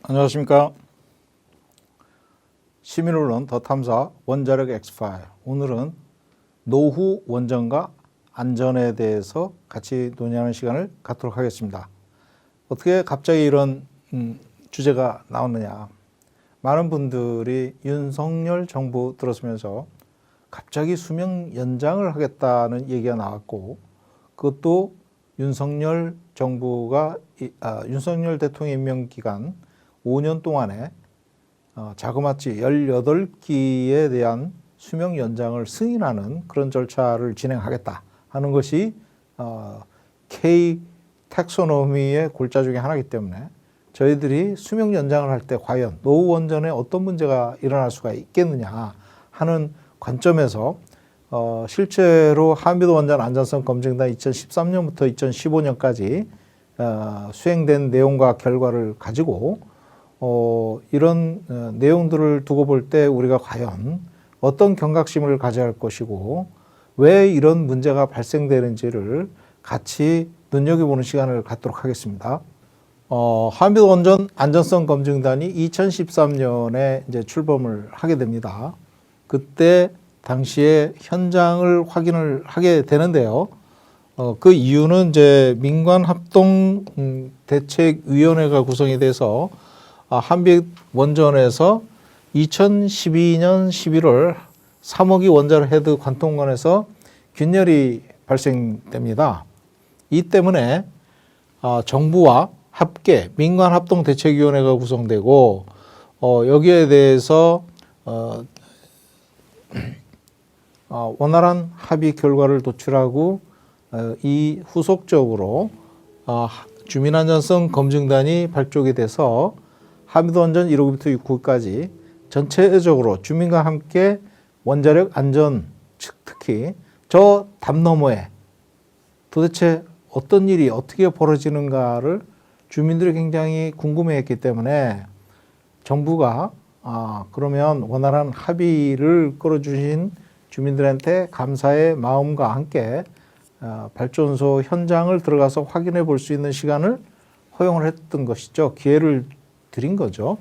안녕하십니까. 시민언론 더 탐사 원자력 엑스파일. 오늘은 노후 원전과 안전에 대해서 같이 논의하는 시간을 갖도록 하겠습니다. 어떻게 갑자기 이런 주제가 나오느냐. 많은 분들이 윤석열 정부 들어서면서 갑자기 수명 연장을 하겠다는 얘기가 나왔고, 그것도 윤석열 정부가 윤석열 대통령 임명 기간 5년 동안에 자그마치 18기에 대한 수명 연장을 승인하는 그런 절차를 진행하겠다 하는 것이 K 텍소노미의 골자 중에 하나이기 때문에 저희들이 수명 연장을 할 때 과연 노후 원전에 어떤 문제가 일어날 수가 있겠느냐 하는 관점에서 실제로 한미도 원전 안전성 검증단 2013년부터 2015년까지 수행된 내용과 결과를 가지고 이런 내용들을 두고 볼 때 우리가 과연 어떤 경각심을 가져야 할 것이고 왜 이런 문제가 발생되는지를 같이 눈여겨보는 시간을 갖도록 하겠습니다. 한미도 원전 안전성 검증단이 2013년에 이제 출범을 하게 됩니다. 그때 당시에 현장을 확인을 하게 되는데요. 그 이유는 이제 민관합동 대책위원회가 구성이 돼서 한빛 원전에서 2012년 11월 3호기 원자력 헤드 관통관에서 균열이 발생됩니다. 이 때문에 정부와 합계 민관합동대책위원회가 구성되고 여기에 대해서 원활한 합의 결과를 도출하고 이 후속적으로 주민안전성 검증단이 발족이 돼서 한미도 원전 1호기부터 6호기까지 전체적으로 주민과 함께 원자력 안전, 특히 저 담 너머에 도대체 어떤 일이 어떻게 벌어지는가를 주민들이 굉장히 궁금해했기 때문에 정부가 그러면 원활한 합의를 끌어주신 주민들한테 감사의 마음과 함께 발전소 현장을 들어가서 확인해 볼 수 있는 시간을 허용을 했던 것이죠. 기회를 드린 거죠.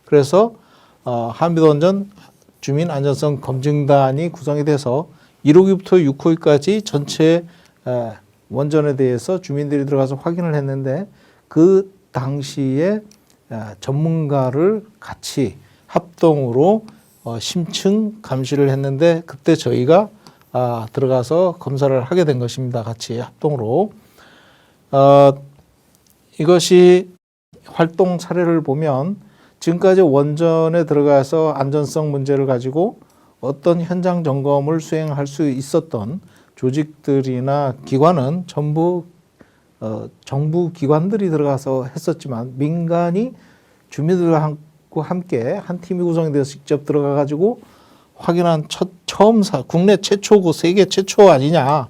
그래서 한미도 원전 주민안전성 검증단이 구성이 돼서 1호기부터 6호기까지 전체 원전에 대해서 주민들이 들어가서 확인을 했는데 그 당시에 전문가를 같이 합동으로 심층 감시를 했는데 그때 저희가 들어가서 검사를 하게 된 것입니다. 같이 합동으로. 이것이 활동 사례를 보면 지금까지 원전에 들어가서 안전성 문제를 가지고 어떤 현장 점검을 수행할 수 있었던 조직들이나 기관은 전부 정부 기관들이 들어가서 했었지만 민간이 주민들과 함께 한 팀이 구성이 돼서 직접 들어가 가지고 확인한 국내 최초고 세계 최초 아니냐,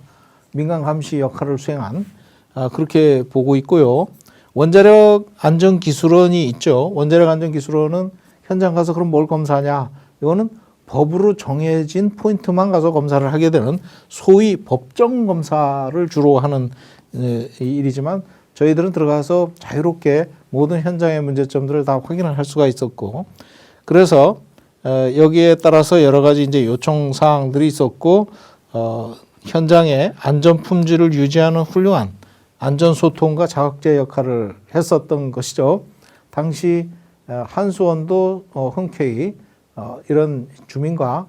민간 감시 역할을 수행한 그렇게 보고 있고요. 원자력 안전기술원이 있죠. 원자력 안전기술원은 현장 가서 그럼 뭘 검사하냐? 이거는 법으로 정해진 포인트만 가서 검사를 하게 되는 소위 법정 검사를 주로 하는 일이지만 저희들은 들어가서 자유롭게 모든 현장의 문제점들을 다 확인을 할 수가 있었고, 그래서 여기에 따라서 여러 가지 이제 요청 사항들이 있었고, 현장의 안전 품질을 유지하는 훌륭한 안전 소통과 자극제 역할을 했었던 것이죠. 당시 한수원도 흔쾌히 이런 주민과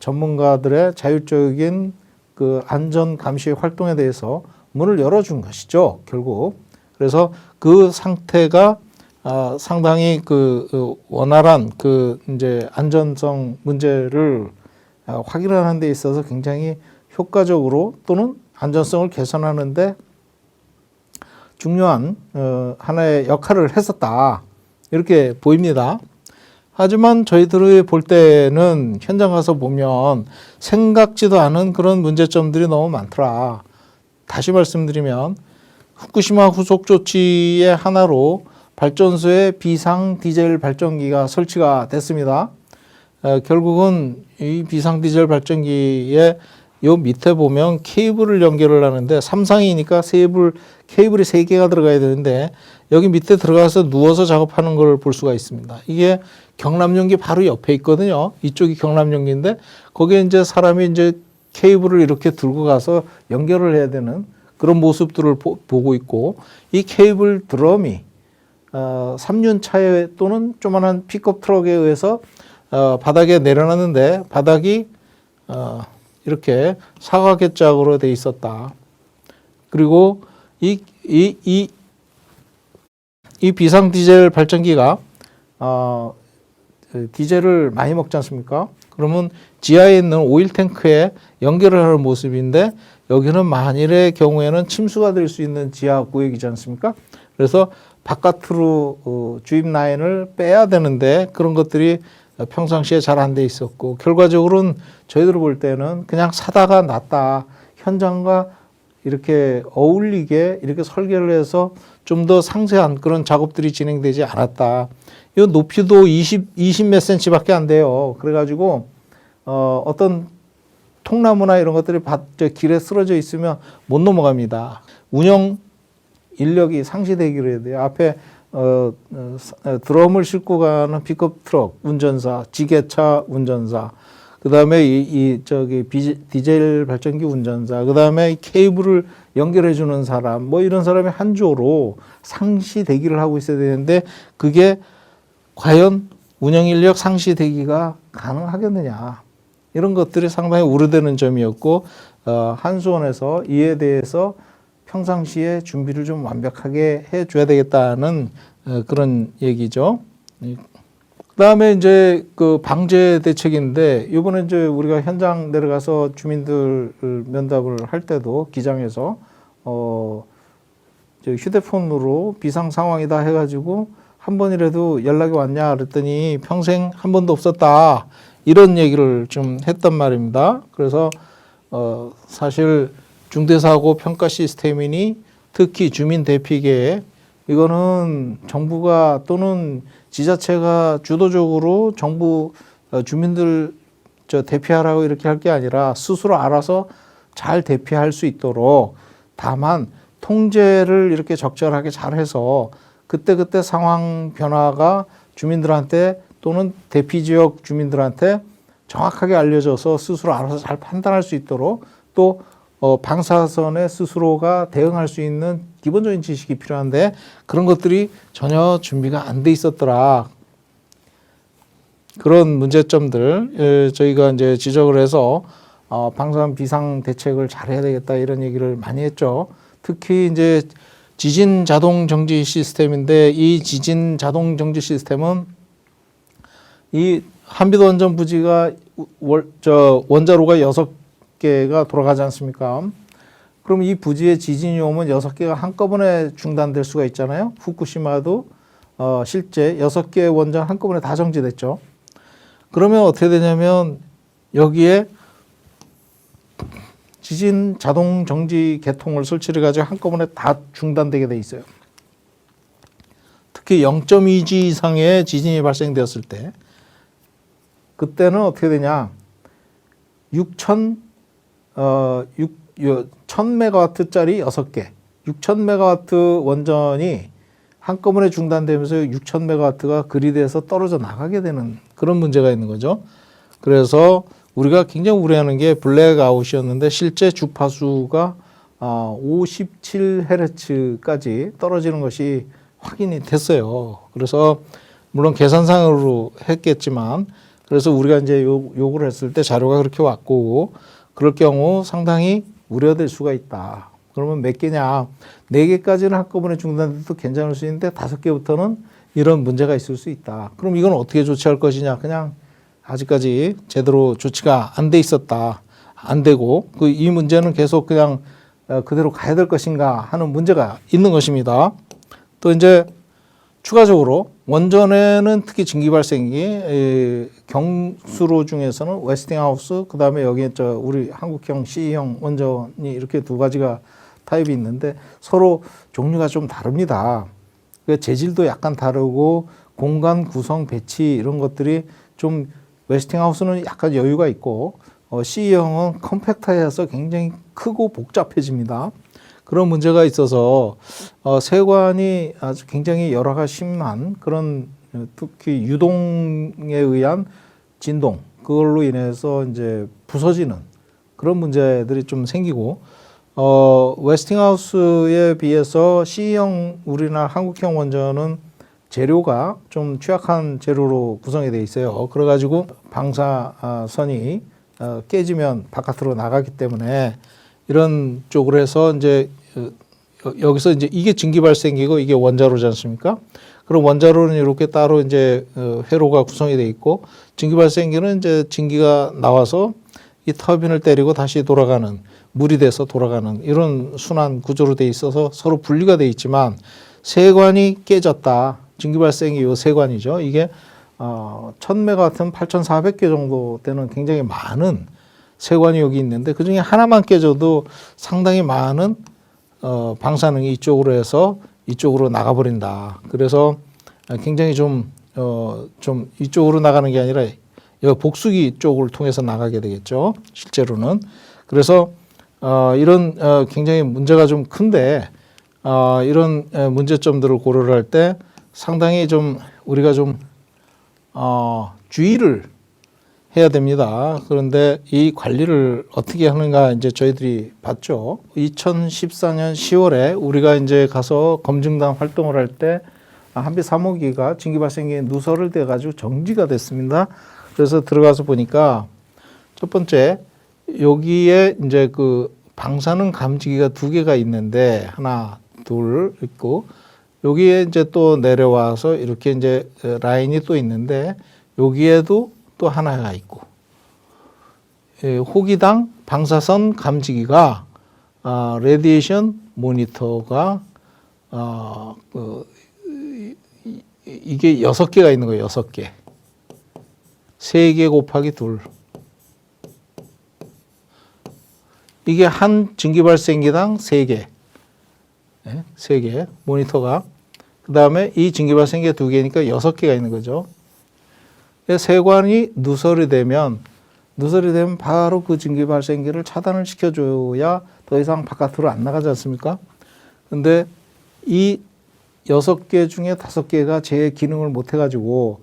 전문가들의 자율적인 그 안전 감시 활동에 대해서 문을 열어준 것이죠, 결국. 그래서 그 상태가 상당히 그 원활한 그 이제 안전성 문제를 확인하는 데 있어서 굉장히 효과적으로 또는 안전성을 개선하는데 중요한 하나의 역할을 했었다, 이렇게 보입니다. 하지만 저희들이 볼 때는 현장 가서 보면 생각지도 않은 그런 문제점들이 너무 많더라. 다시 말씀드리면 후쿠시마 후속 조치의 하나로 발전소에 비상 디젤 발전기가 설치가 됐습니다. 결국은 이 비상 디젤 발전기에 요 밑에 보면 케이블을 연결을 하는데 3상이니까 케이블이 3개가 들어가야 되는데 여기 밑에 들어가서 누워서 작업하는 걸 볼 수가 있습니다. 이게 경남용기 바로 옆에 있거든요. 이쪽이 경남용기인데 거기에 이제 사람이 이제 케이블을 이렇게 들고 가서 연결을 해야 되는 그런 모습들을 보고 있고, 이 케이블 드럼이 3륜차에 또는 조만한 픽업 트럭에 의해서 바닥에 내려놨는데 바닥이 이렇게 사각개짝으로 돼 있었다. 그리고 이 비상 디젤 발전기가 디젤을 많이 먹지 않습니까? 그러면 지하에 있는 오일 탱크에 연결을 하는 모습인데, 여기는 만일의 경우에는 침수가 될 수 있는 지하 구역이지 않습니까? 그래서 바깥으로 주입 라인을 빼야 되는데 그런 것들이 평상시에 잘 안 돼 있었고, 결과적으로는 저희들 볼 때는 그냥 사다가 놨다. 현장과 이렇게 어울리게 이렇게 설계를 해서 좀 더 상세한 그런 작업들이 진행되지 않았다. 이 높이도 20 몇 센치밖에 안 돼요. 그래가지고 어떤 통나무나 이런 것들이 길에 쓰러져 있으면 못 넘어갑니다. 운영 인력이 상시대기를 해야 돼요. 앞에 드럼을 싣고 가는 픽업 트럭 운전사, 지게차 운전사, 그 다음에 디젤 발전기 운전사, 그 다음에 케이블을 연결해 주는 사람, 뭐 이런 사람이 한 조로 상시 대기를 하고 있어야 되는데, 그게 과연 운영 인력 상시 대기가 가능하겠느냐, 이런 것들이 상당히 우려되는 점이었고, 한수원에서 이에 대해서 평상시에 준비를 좀 완벽하게 해 줘야 되겠다는 그런 얘기죠. 그다음에 이제 그 방제 대책인데, 이번에 이제 우리가 현장 내려가서 주민들 면담을 할 때도 기장에서 휴대폰으로 비상 상황이다 해가지고 한 번이라도 연락이 왔냐 그랬더니 평생 한 번도 없었다, 이런 얘기를 좀 했단 말입니다. 그래서 사실 중대사고 평가 시스템이니 특히 주민 대피계, 이거는 정부가 또는 지자체가 주도적으로 정부 주민들 대피하라고 이렇게 할 게 아니라 스스로 알아서 잘 대피할 수 있도록, 다만 통제를 이렇게 적절하게 잘 해서 그때그때 상황 변화가 주민들한테 또는 대피 지역 주민들한테 정확하게 알려져서 스스로 알아서 잘 판단할 수 있도록, 또 방사선에 스스로가 대응할 수 있는 기본적인 지식이 필요한데 그런 것들이 전혀 준비가 안 돼 있었더라. 그런 문제점들 저희가 이제 지적을 해서 방사선 비상 대책을 잘해야 되겠다, 이런 얘기를 많이 했죠. 특히 이제 지진 자동 정지 시스템인데, 이 지진 자동 정지 시스템은 이 한비도 원전 부지가 원자로가 6개가 돌아가지 않습니까? 그럼 이 부지의 지진이 오면 6개가 한꺼번에 중단될 수가 있잖아요. 후쿠시마도 실제 6개의 원전 한꺼번에 다 정지됐죠. 그러면 어떻게 되냐면 여기에 지진 자동 정지 계통을 설치를 가지고 한꺼번에 다 중단되게 돼 있어요. 특히 0.2G 이상의 지진이 발생되었을 때, 그때는 어떻게 되냐, 1000메가와트짜리 6개, 6000메가와트 원전이 한꺼번에 중단되면서 6000메가와트가 그리드에서 떨어져 나가게 되는 그런 문제가 있는 거죠. 그래서 우리가 굉장히 우려하는 게 블랙아웃이었는데, 실제 주파수가 57Hz까지 떨어지는 것이 확인이 됐어요. 그래서 물론 계산상으로 했겠지만, 그래서 우리가 이제 요구를 했을 때 자료가 그렇게 왔고, 그럴 경우 상당히 우려될 수가 있다. 그러면 몇 개냐? 4개까지는 한꺼번에 중단돼도 괜찮을 수 있는데 5개부터는 이런 문제가 있을 수 있다. 그럼 이건 어떻게 조치할 것이냐? 그냥 아직까지 제대로 조치가 안 돼 있었다. 안 되고 이 문제는 계속 그냥 그대로 가야 될 것인가 하는 문제가 있는 것입니다. 또 이제 추가적으로 원전에는 특히 증기 발생기 경수로 중에서는 웨스팅하우스, 그 다음에 여기에 우리 한국형 C형 원전이 이렇게 2가지가 타입이 있는데 서로 종류가 좀 다릅니다. 재질도 약간 다르고 공간 구성 배치 이런 것들이 좀, 웨스팅하우스는 약간 여유가 있고 C형은 컴팩트해서 굉장히 크고 복잡해집니다. 그런 문제가 있어서 세관이 아주 굉장히 열화가 심한 그런 특히 유동에 의한 진동 그걸로 인해서 이제 부서지는 그런 문제들이 좀 생기고 웨스팅하우스에 비해서 C형 우리나라 한국형 원전은 재료가 좀 취약한 재료로 구성이 돼 있어요. 그래가지고 방사선이 깨지면 바깥으로 나가기 때문에 이런 쪽으로 해서 이제 여기서 이제 이게 증기발생기고 이게 원자로지 않습니까? 그럼 원자로는 이렇게 따로 이제 회로가 구성이 돼 있고 증기발생기는 이제 증기가 나와서 이 터빈을 때리고 다시 돌아가는 물이 돼서 돌아가는 이런 순환 구조로 돼 있어서 서로 분리가 돼 있지만 세관이 깨졌다. 증기발생기 요 세관이죠. 이게 1000메가와트는 8,400개 정도 되는 굉장히 많은 세관이 여기 있는데 그중에 하나만 깨져도 상당히 많은 방사능이 이쪽으로 해서 이쪽으로 나가버린다. 그래서 굉장히 좀 이쪽으로 나가는 게 아니라 여기 복수기 쪽을 통해서 나가게 되겠죠. 실제로는. 그래서 이런 굉장히 문제가 좀 큰데 이런 문제점들을 고려를 할 때 상당히 좀 우리가 좀 주의를 해야 됩니다. 그런데 이 관리를 어떻게 하는가 이제 저희들이 봤죠. 2014년 10월에 우리가 이제 가서 검증단 활동을 할 때 한빛 3호기가 증기발생기에 누설을 대 가지고 정지가 됐습니다. 그래서 들어가서 보니까 첫 번째 여기에 이제 그 방사능 감지기가 2개가 있는데 하나, 둘 있고 여기에 이제 또 내려와서 이렇게 이제 라인이 또 있는데 여기에도 또 하나가 있고 호기당 방사선 감지기가 레디에이션 모니터가 이게 6개가 있는 거예요. 6개. 3개 곱하기 2. 이게 한 증기발생기당 3개. 네, 3개 모니터가. 그 다음에 이 증기발생기가 2개니까 6개가 있는 거죠. 세관이 누설이 되면 바로 그 증기발생기를 차단을 시켜줘야 더 이상 바깥으로 안 나가지 않습니까? 근데 이 6개 중에 5개가 제 기능을 못 해가지고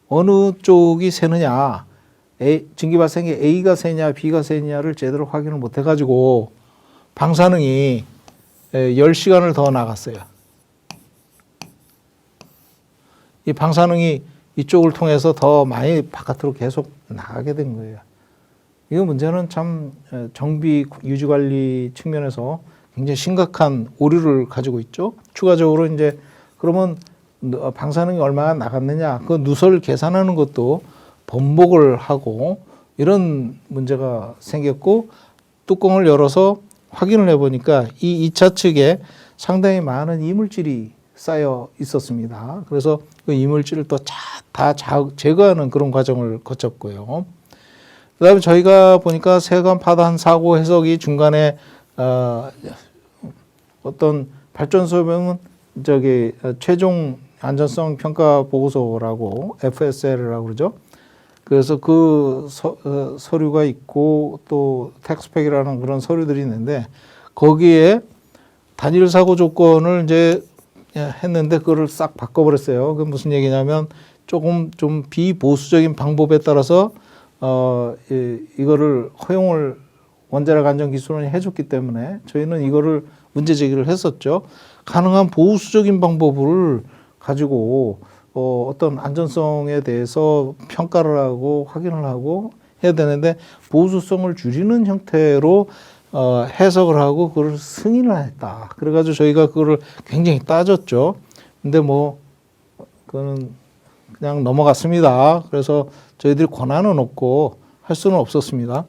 어느 쪽이 새느냐, 증기발생기 A가 새냐, B가 새냐를 제대로 확인을 못 해가지고 방사능이 10시간을 더 나갔어요. 이 방사능이 이쪽을 통해서 더 많이 바깥으로 계속 나가게 된 거예요. 이 문제는 참 정비 유지관리 측면에서 굉장히 심각한 오류를 가지고 있죠. 추가적으로 이제 그러면 방사능이 얼마나 나갔느냐 그 누설 계산하는 것도 번복을 하고 이런 문제가 생겼고 뚜껑을 열어서 확인을 해보니까 이 2차 측에 상당히 많은 이물질이 쌓여 있었습니다. 그래서 그 이물질을 또 다 제거하는 그런 과정을 거쳤고요. 그 다음에 저희가 보니까 세관 파단 사고 해석이 중간에 어떤 발전소면 최종 안전성 평가 보고서라고 FSL이라고 그러죠. 그래서 그 서류가 있고 또 텍스펙이라는 그런 서류들이 있는데 거기에 단일 사고 조건을 이제 했는데 그거를 싹 바꿔버렸어요. 그게 무슨 얘기냐면 조금 좀 비보수적인 방법에 따라서 이거를 허용을 원자력 안전 기술원이 해줬기 때문에 저희는 이거를 문제 제기를 했었죠. 가능한 보수적인 방법을 가지고 어떤 안전성에 대해서 평가를 하고 확인을 하고 해야 되는데 보수성을 줄이는 형태로 해석을 하고 그걸 승인을 했다. 그래가지고 저희가 그거를 굉장히 따졌죠. 근데 뭐 그거는 그냥 넘어갔습니다. 그래서 저희들이 권한은 없고 할 수는 없었습니다.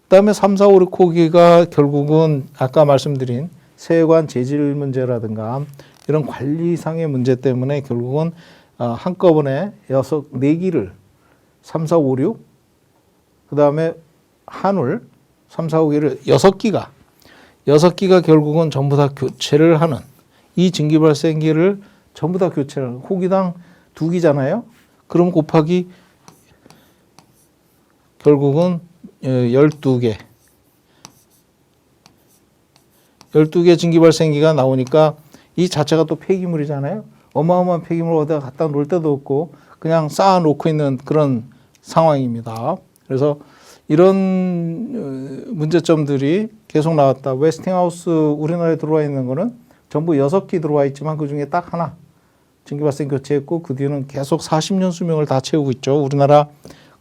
그다음에 3, 4, 5, 6호기가 결국은 아까 말씀드린 세관 재질 문제라든가 이런 관리상의 문제 때문에 결국은 한꺼번에 4기를 3, 4, 5, 6 그다음에 한울 3, 4, 5기를 6기가 결국은 전부 다 교체를 하는 이 증기발생기를 전부 다 교체를 하는 호기당 2기잖아요. 그럼 곱하기 결국은 12개 12개 증기발생기가 나오니까 이 자체가 또 폐기물이잖아요. 어마어마한 폐기물을 어디다 갖다 놓을 데도 없고 그냥 쌓아놓고 있는 그런 상황입니다. 그래서 이런 문제점들이 계속 나왔다. 웨스팅하우스 우리나라에 들어와 있는 거는 전부 6기 들어와 있지만 그중에 딱 하나 증기발생 교체했고 그 뒤에는 계속 40년 수명을 다 채우고 있죠. 우리나라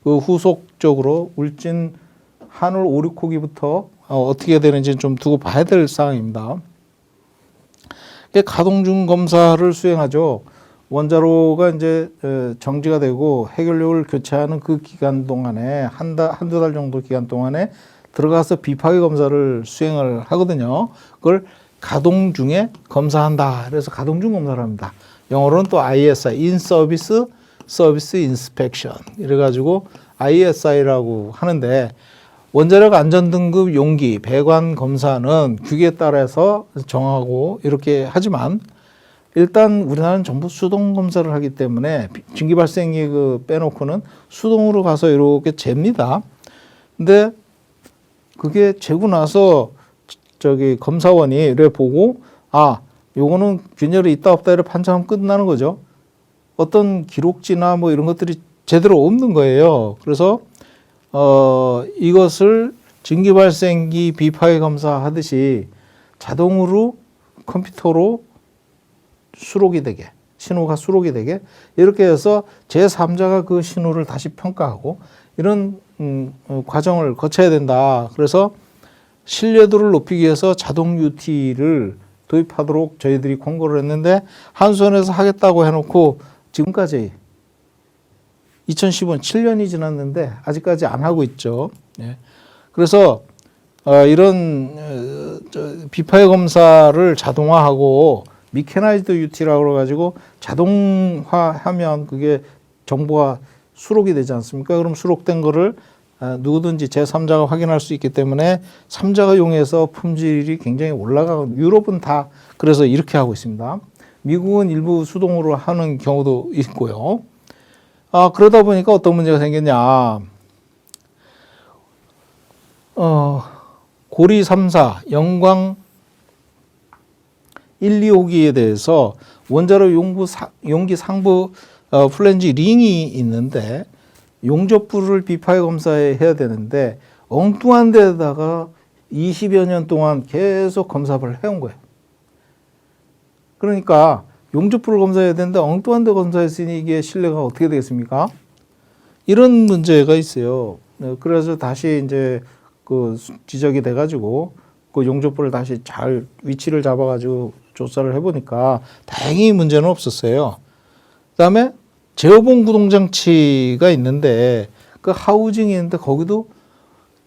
그 후속적으로 울진 한울 5, 6호기부터 어떻게 되는지 좀 두고 봐야 될 상황입니다. 가동 중 검사를 수행하죠. 원자로가 이제 정지가 되고 해결력을 교체하는 그 기간 동안에 한두 달 정도 기간 동안에 들어가서 비파괴 검사를 수행을 하거든요. 그걸 가동 중에 검사한다. 그래서 가동 중 검사를 합니다. 영어로는 또 ISI, In Service Service Inspection. 이래가지고 ISI라고 하는데 원자력 안전등급 용기 배관 검사는 규격에 따라서 정하고 이렇게 하지만 일단 우리나라는 전부 수동 검사를 하기 때문에 증기발생기 그 빼놓고는 수동으로 가서 이렇게 잽니다. 근데 그게 재고 나서 저기 검사원이 이래 보고 요거는 균열이 있다 없다 이래 판정하면 끝나는 거죠. 어떤 기록지나 뭐 이런 것들이 제대로 없는 거예요. 그래서 이것을 증기발생기 비파괴 검사하듯이 자동으로 컴퓨터로 수록이 되게 신호가 수록이 되게 이렇게 해서 제3자가 그 신호를 다시 평가하고 이런 과정을 거쳐야 된다. 그래서 신뢰도를 높이기 위해서 자동 UT를 도입하도록 저희들이 권고를 했는데 한수원에서 하겠다고 해놓고 지금까지 2015년 7년이 지났는데 아직까지 안 하고 있죠. 예. 그래서 이런 비파괴 검사를 자동화하고 미케나이즈드 UT라고 그래가지고 자동화하면 그게 정보가 수록이 되지 않습니까? 그럼 수록된 거를 누구든지 제3자가 확인할 수 있기 때문에 3자가 이용해서 품질이 굉장히 올라가고 유럽은 다 그래서 이렇게 하고 있습니다. 미국은 일부 수동으로 하는 경우도 있고요. 그러다 보니까 어떤 문제가 생겼냐. 고리 3사, 영광 1, 2호기에 대해서 원자로 용기 상부 플랜지 링이 있는데 용접부를 비파괴 검사해야 되는데 엉뚱한 데다가 20여 년 동안 계속 검사를 해온 거예요. 그러니까 용접부를 검사해야 되는데 엉뚱한 데 검사했으니 이게 신뢰가 어떻게 되겠습니까? 이런 문제가 있어요. 그래서 다시 이제 그 지적이 돼가지고 그 용접부를 다시 잘 위치를 잡아가지고 조사를 해보니까 다행히 문제는 없었어요. 그다음에 제어봉 구동장치가 있는데 그 하우징이 있는데 거기도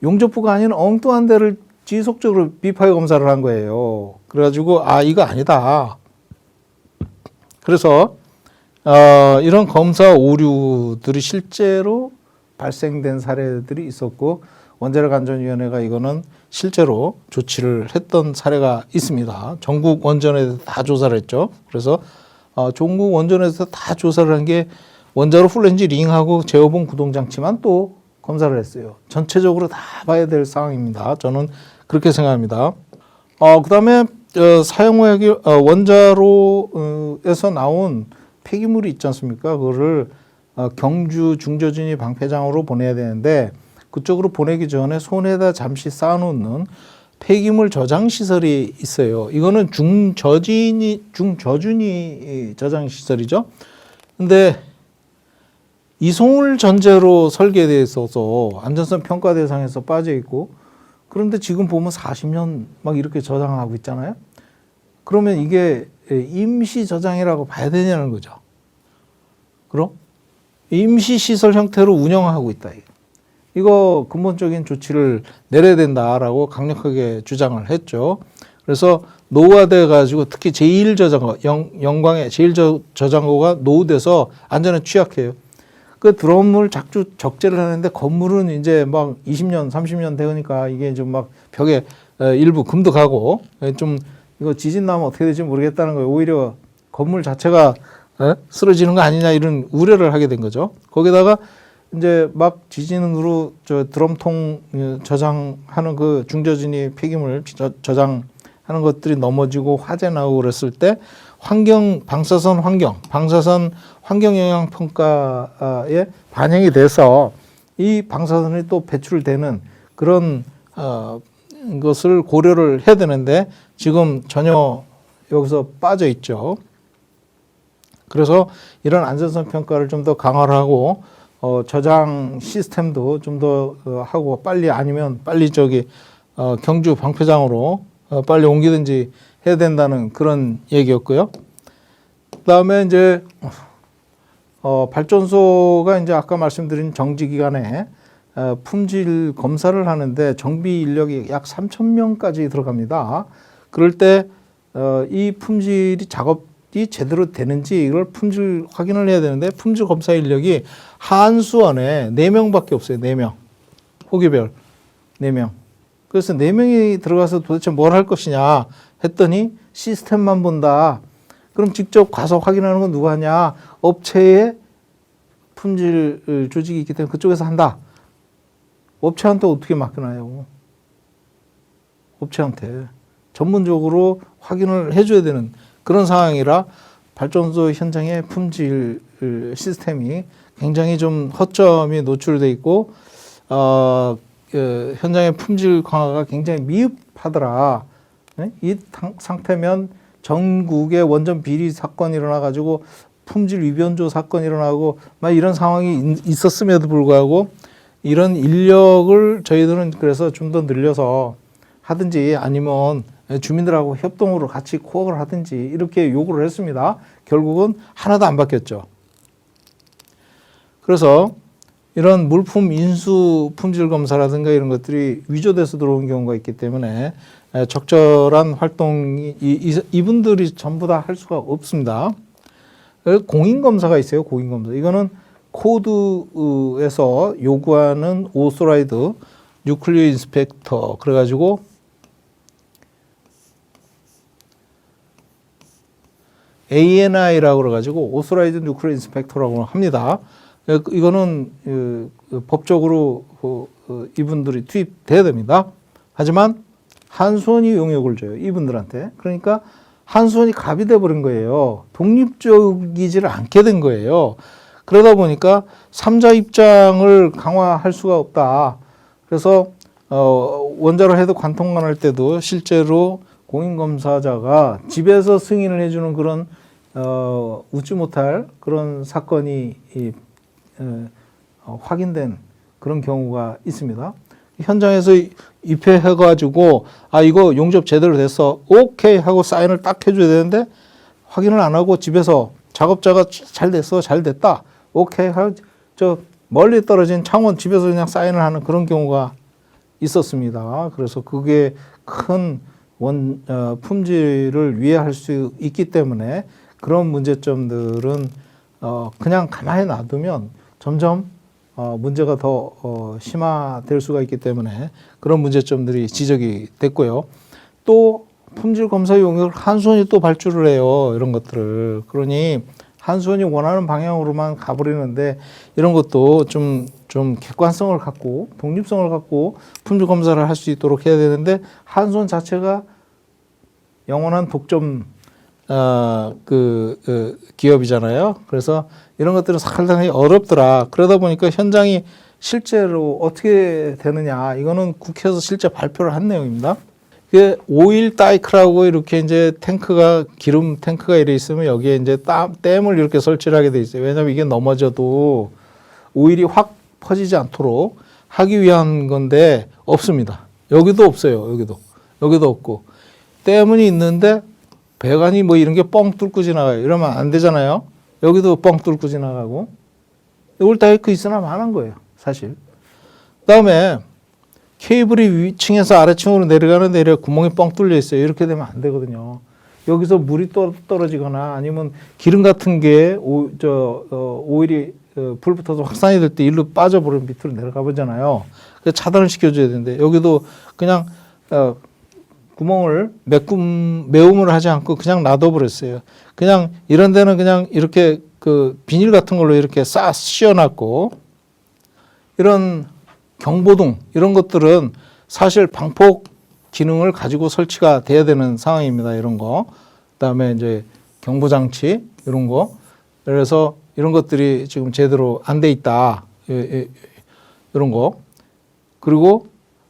용접부가 아닌 엉뚱한 데를 지속적으로 비파괴 검사를 한 거예요. 그래가지고 이거 아니다. 그래서 이런 검사 오류들이 실제로 발생된 사례들이 있었고 원자력안전위원회가 이거는 실제로 조치를 했던 사례가 있습니다. 전국 원전에 다 조사를 했죠. 그래서 전국 원전에서 다 조사를 한 게 원자로 플랜지 링하고 제어봉 구동장치만 또 검사를 했어요. 전체적으로 다 봐야 될 상황입니다. 저는 그렇게 생각합니다. 그다음에 사용후액이 원자로에서 나온 폐기물이 있지 않습니까? 그거를 경주 중저진이 방패장으로 보내야 되는데 그쪽으로 보내기 전에 손에다 잠시 쌓아놓는 폐기물 저장 시설이 있어요. 이거는 중저준위 저장 시설이죠. 근데 이송을 전제로 설계되어 있어서 안전성 평가 대상에서 빠져 있고 그런데 지금 보면 40년 막 이렇게 저장하고 있잖아요. 그러면 이게 임시 저장이라고 봐야 되냐는 거죠. 그럼 임시 시설 형태로 운영하고 있다. 이거 근본적인 조치를 내려야 된다라고 강력하게 주장을 했죠. 그래서 노후화돼 가지고 특히 제1저장고 영광의 제1저장고가 노후돼서 안전에 취약해요. 그 드럼을 자꾸 적재를 하는데 건물은 이제 막 20년, 30년 되니까 이게 좀 막 벽에 일부 금도 가고 좀 이거 지진 나면 어떻게 될지 모르겠다는 거예요. 오히려 건물 자체가 쓰러지는 거 아니냐 이런 우려를 하게 된 거죠. 거기다가 이제 막 지진으로 저 드럼통 저장하는 그 중저진이 폐기물 저장 하는 것들이 넘어지고 화재 나고 그랬을 때 방사선 환경 영향 평가에 반영이 돼서 이 방사선이 또 배출되는 그런 것을 고려를 해야 되는데 지금 전혀 여기서 빠져 있죠. 그래서 이런 안전성 평가를 좀 더 강화를 하고 저장 시스템도 좀 더 하고 아니면 빨리 경주 방패장으로 빨리 옮기든지 해야 된다는 그런 얘기였고요. 그다음에 이제 발전소가 이제 아까 말씀드린 정지 기간에 품질 검사를 하는데 정비 인력이 약 3,000명까지 들어갑니다. 그럴 때 이 품질이 작업이 제대로 되는지 이걸 품질 확인을 해야 되는데 품질 검사 인력이 한수원에 4명밖에 없어요. 4명. 호기별 4명. 그래서 4명이 들어가서 도대체 뭘 할 것이냐 했더니 시스템만 본다. 그럼 직접 가서 확인하는 건 누가 하냐? 업체의 품질 조직이 있기 때문에 그쪽에서 한다. 업체한테 어떻게 맡겨놔요? 업체한테 전문적으로 확인을 해줘야 되는 그런 상황이라 발전소 현장의 품질 시스템이 굉장히 좀 허점이 노출돼 있고 현장의 품질 강화가 굉장히 미흡하더라. 이 상태면 전국에 원전 비리 사건이 일어나가지고 품질 위변조 사건이 일어나고 막 이런 상황이 있었음에도 불구하고 이런 인력을 저희들은 그래서 좀 더 늘려서 하든지 아니면 주민들하고 협동으로 같이 코업을 하든지 이렇게 요구를 했습니다. 결국은 하나도 안 바뀌었죠. 그래서 이런 물품 인수 품질 검사라든가 이런 것들이 위조돼서 들어온 경우가 있기 때문에 적절한 활동이 이분들이 전부 다 할 수가 없습니다. 공인검사가 있어요. 공인검사. 이거는 코드에서 요구하는 오소라이드 뉴클리어 인스펙터 그래가지고 ANI라고 그래가지고 오소라이드 뉴클리어 인스펙터라고 합니다. 이거는 법적으로 이분들이 투입돼야 됩니다. 하지만 한수원이 용역을 줘요. 이분들한테. 그러니까 한수원이 갑이 돼버린 거예요. 독립적이지를 않게 된 거예요. 그러다 보니까 3자 입장을 강화할 수가 없다. 그래서 원자로 해도 관통관할 때도 실제로 공인검사자가 집에서 승인을 해주는 그런 웃지 못할 그런 사건이 확인된 그런 경우가 있습니다. 현장에서 입회해가지고 이거 용접 제대로 됐어 오케이 하고 사인을 딱 해줘야 되는데 확인을 안 하고 집에서 작업자가 잘 됐어 잘 됐다 오케이 하고 저 멀리 떨어진 창원 집에서 그냥 사인을 하는 그런 경우가 있었습니다. 그래서 그게 큰 품질을 위해할 수 있기 때문에 그런 문제점들은 그냥 가만히 놔두면 점점 문제가 더 심화될 수가 있기 때문에 그런 문제점들이 지적이 됐고요. 또 품질 검사 용역을 한수원이 또 발주를 해요. 이런 것들을. 그러니 한수원이 원하는 방향으로만 가버리는데 이런 것도 좀 객관성을 갖고 독립성을 갖고 품질 검사를 할 수 있도록 해야 되는데 한수원 자체가 영원한 독점 기업이잖아요. 그래서 이런 것들은 상당히 어렵더라. 그러다 보니까 현장이 실제로 어떻게 되느냐. 이거는 국회에서 실제 발표를 한 내용입니다. 이게 오일 다이크라고 이렇게 이제 기름 탱크가 이래 있으면 여기에 이제 댐을 이렇게 설치를 하게 돼 있어요. 왜냐하면 이게 넘어져도 오일이 확 퍼지지 않도록 하기 위한 건데 없습니다. 여기도 없어요. 여기도 없고. 댐은 있는데 배관이 뭐 이런 게 뻥 뚫고 지나가요. 이러면 안 되잖아요. 여기도 뻥 뚫고 지나가고. 오일 다이크 있으나 마나한 거예요. 사실. 그다음에 케이블이 위층에서 아래층으로 내려가는데 구멍이 뻥 뚫려 있어요. 이렇게 되면 안 되거든요. 여기서 물이 떨어지거나 아니면 기름 같은 게 오일이 불 붙어서 확산이 될 때 일로 빠져버리면 밑으로 내려가 보잖아요. 그래서 차단을 시켜줘야 되는데 여기도 그냥 구멍을 매움을 하지 않고 그냥 놔둬버렸어요. 그냥 이런 데는 그냥 이렇게 비닐 같은 걸로 이렇게 싹 씌워놨고 이런 경보등 이런 것들은 사실 방폭 기능을 가지고 설치가 돼야 되는 상황입니다. 이런 거. 그다음에 이제 경보장치 이런 거. 그래서 이런 것들이 지금 제대로 안 돼 있다. 이런 거. 그리고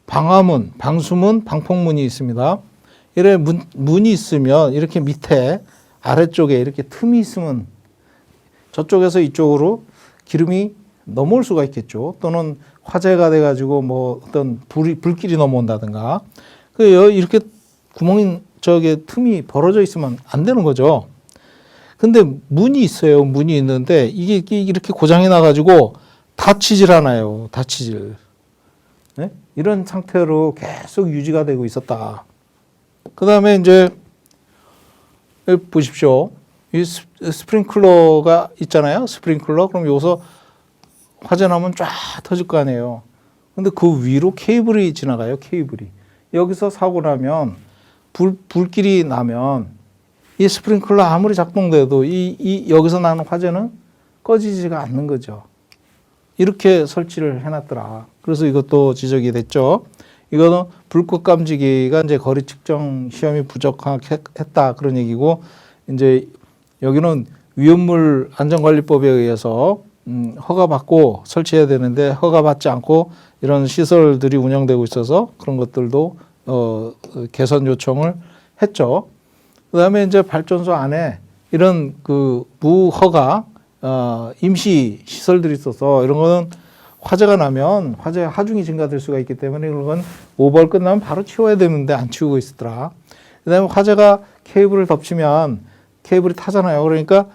방화문, 방수문, 방폭문이 있습니다. 이래 문이 있으면 이렇게 밑에 아래쪽에 이렇게 틈이 있으면 저쪽에서 이쪽으로 기름이 넘어올 수가 있겠죠. 또는 화재가 돼가지고 뭐 어떤 불길이 넘어온다든가. 이렇게 틈이 벌어져 있으면 안 되는 거죠. 근데 문이 있어요. 문이 있는데 이게 이렇게 고장이 나가지고 닫히질 않아요. 닫히질. 네? 이런 상태로 계속 유지가 되고 있었다. 그 다음에 이제 보십시오. 이 스프링클러가 있잖아요. 스프링클러. 그럼 여기서 화재 나면 쫙 터질 거 아니에요. 근데 그 위로 케이블이 지나가요. 케이블이. 여기서 사고 나면 불길이 나면 이 스프링클러 아무리 작동돼도 여기서 나는 화재는 꺼지지가 않는 거죠. 이렇게 설치를 해놨더라. 그래서 이것도 지적이 됐죠. 이거는 불꽃 감지기가 이제 거리 측정 시험이 부족했다 그런 얘기고, 이제 여기는 위험물 안전관리법에 의해서 허가받고 설치해야 되는데 허가받지 않고 이런 시설들이 운영되고 있어서 그런 것들도 개선 요청을 했죠. 그다음에 이제 발전소 안에 이런 그 무허가 임시 시설들이 있어서 이런 거는 화재가 나면 화재 하중이 증가될 수가 있기 때문에 이런 건 오버홀 끝나면 바로 치워야 되는데 안 치우고 있었더라. 그다음에 화재가 케이블을 덮치면 케이블이 타잖아요. 그러니까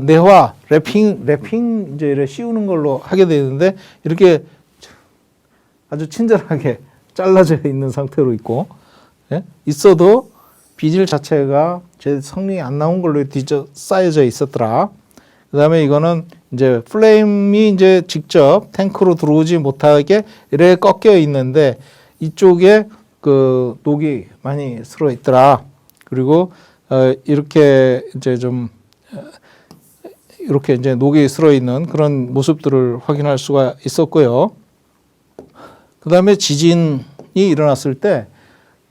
내화 랩핑 이제 이렇게 씌우는 걸로 하게 되는데 이렇게 아주 친절하게 잘라져 있는 상태로 있고, 예? 있어도 비닐 자체가 제 성능이 안 나온 걸로 쌓여져 있었더라. 그다음에 이거는 이제 플레임이 이제 직접 탱크로 들어오지 못하게 이렇게 꺾여 있는데 이쪽에 그 녹이 많이 쓸어 있더라. 그리고 이렇게 이제 좀 이렇게 이제 녹이 쓸어 있는 그런 모습들을 확인할 수가 있었고요. 그다음에 지진이 일어났을 때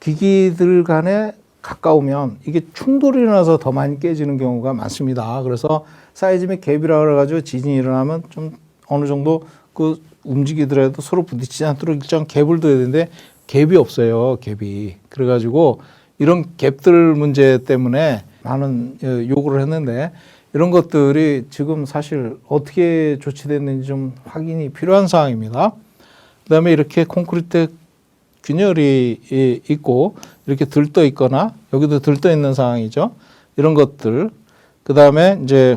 기기들 간에 가까우면 이게 충돌이 일어나서 더 많이 깨지는 경우가 많습니다. 그래서 사이즈맥 갭이라고 그래가지고 지진이 일어나면 좀 어느 정도 그 움직이더라도 서로 부딪히지 않도록 일정 갭을 둬야 되는데 갭이 없어요. 갭이. 그래가지고 이런 갭들 문제 때문에 많은 요구를 했는데 이런 것들이 지금 사실 어떻게 조치됐는지 좀 확인이 필요한 사항입니다. 그다음에 이렇게 콘크리트 균열이 있고 이렇게 들떠 있거나 여기도 들떠 있는 상황이죠. 이런 것들. 그다음에 이제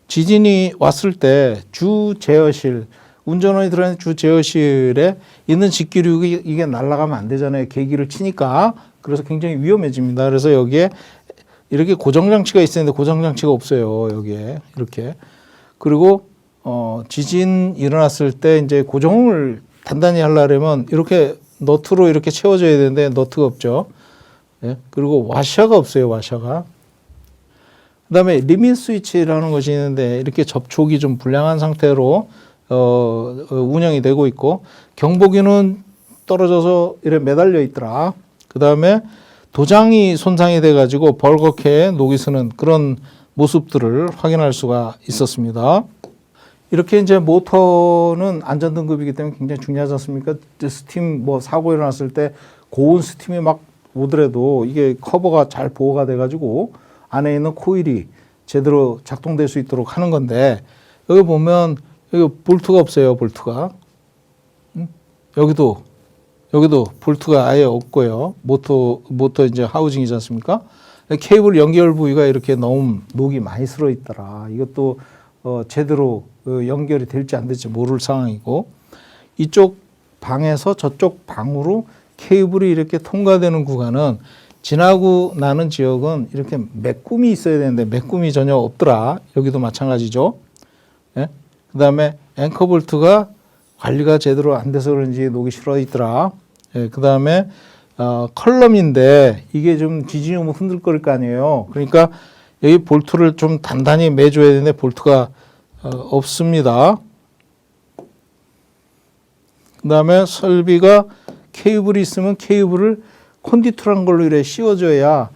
지진이 왔을 때 주 제어실, 운전원이 들어있는 주 제어실에 있는 직기류가 이게 날아가면 안 되잖아요. 계기를 치니까. 그래서 굉장히 위험해집니다. 그래서 여기에 이렇게 고정장치가 있었는데 고정장치가 없어요. 여기에 이렇게. 그리고 지진 일어났을 때 이제 고정을 단단히 하려면 이렇게 너트로 이렇게 채워져야 되는데 너트가 없죠. 예? 그리고 와셔가 없어요. 와셔가. 그다음에 리밋 스위치라는 것이 있는데 이렇게 접촉이 좀 불량한 상태로 운영이 되고 있고 경보기는 떨어져서 이렇게 매달려 있더라. 그다음에 도장이 손상이 돼가지고 벌겋게 녹이 스는 그런 모습들을 확인할 수가 있었습니다. 이렇게 이제 모터는 안전등급이기 때문에 굉장히 중요하지 않습니까? 스팀 뭐 사고 일어났을 때 고온 스팀이 막 오더라도 이게 커버가 잘 보호가 돼가지고 안에 있는 코일이 제대로 작동될 수 있도록 하는 건데 여기 보면 여기 볼트가 없어요. 볼트가. 여기도 볼트가 아예 없고요. 모터 이제 하우징이지 않습니까? 케이블 연결 부위가 이렇게 너무 녹이 많이 쓸어 있더라. 이것도 제대로 연결이 될지 안 될지 모를 상황이고 이쪽 방에서 저쪽 방으로 케이블이 이렇게 통과되는 구간은 지나고 나는 지역은 이렇게 메꿈이 있어야 되는데 메꿈이 전혀 없더라. 여기도 마찬가지죠. 예? 그다음에 앵커 볼트가 관리가 제대로 안 돼서 그런지 녹이 실어 있더라. 예, 그다음에 컬럼인데 이게 좀 지진이 오면 흔들거릴 거 아니에요. 그러니까 여기 볼트를 좀 단단히 매줘야 되는데 볼트가 없습니다. 그다음에 설비가 케이블이 있으면 케이블을 콘디트란 걸로 이래 씌워줘야